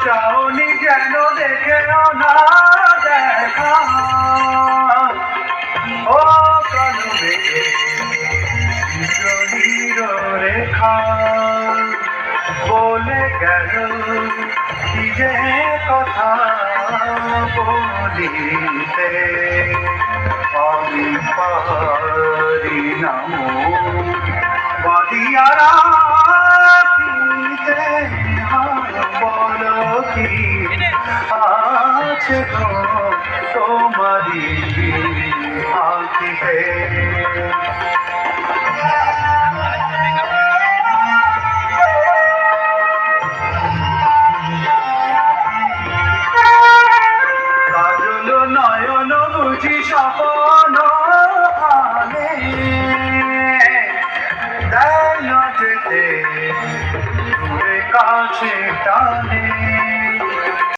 চাওনি যেন দেখেও না দেখা ও কালো মেঘে জনির রেখা বলে গেল কি যে কথা বলিতে আমি পারি না বাদিয়া রাখিতে বলো কি আছে গো তোমারি আঁখিতে কাজল নয়ন বুঝি স্বপন আনে দেয় না যেতে দূরে কাছে টানে